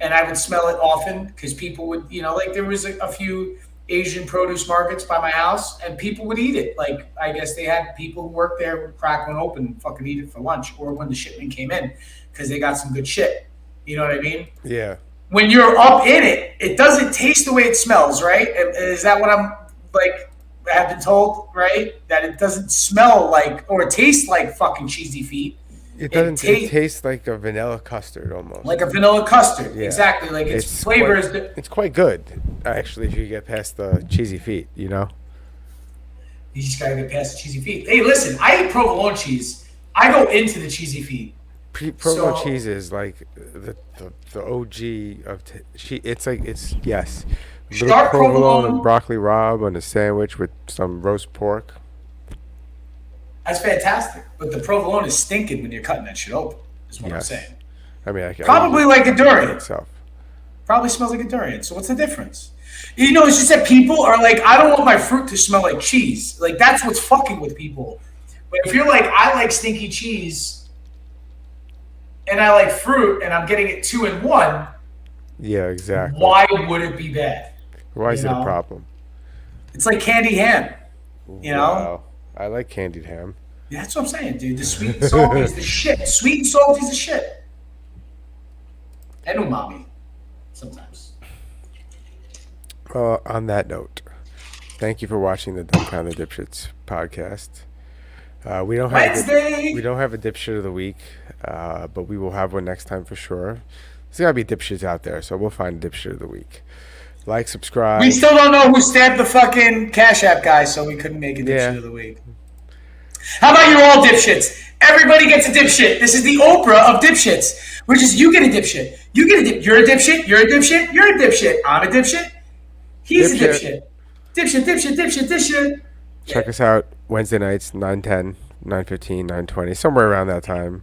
and I would smell it often because people would, you know, like there was a few Asian produce markets by my house, and people would eat it. Like I guess they had people who worked there would crack one open and fucking eat it for lunch, or when the shipment came in because they got some good shit. You know what I mean? Yeah. When you're up in it, it doesn't taste the way it smells, right? Is that what I'm like? Have been told, right? That it doesn't smell like or taste like fucking cheesy feet. It doesn't. It tastes like a vanilla custard almost. Like a vanilla custard, Yeah. exactly. Like its flavor is. It's quite good, actually, if you get past the cheesy feet. You know. You just gotta get past the cheesy feet. Hey, listen, I eat provolone cheese. I go into the cheesy feet. Provolone cheese is like the OG of it's yes. Little Sharp provolone provolone. and broccoli rabe on a sandwich with some roast pork. That's fantastic. But the provolone is stinking when you're cutting that shit open. Is what I'm Yes. saying. I mean, Probably like a durian. itself. Probably smells like a durian. So what's the difference? You know, it's just that people are like, I don't want my fruit to smell like cheese. Like that's what's fucking with people. But if you're like, I like stinky cheese, and I like fruit, and I'm getting it 2 in 1, Yeah, exactly. why would it be bad? Why is you it a know? problem? It's like candy ham. You know? Wow. I like candied ham. Yeah, that's what I'm saying, dude. The sweet and salty is the shit. Sweet and salty is the shit. And umami, sometimes. On that note, thank you for watching the Dumbfounded Dipshits podcast. We don't have Wednesday! we don't have a dipshit of the week, but we will have one next time for sure. There's gotta be dipshits out there, so we'll find a dipshit of the week. Like, subscribe. We still don't know who stabbed the fucking Cash App guy, so we couldn't make a dipshit of the week. How about you're all dipshits? Everybody gets a dipshit. This is the Oprah of dipshits, which is you get a dipshit. You get a dip. You're a dipshit. You're a dipshit. You're a dipshit. I'm a dipshit. He's a dipshit. Dipshit. Check us out Wednesday nights, 9:10, 9:15, 9:20, somewhere around that time.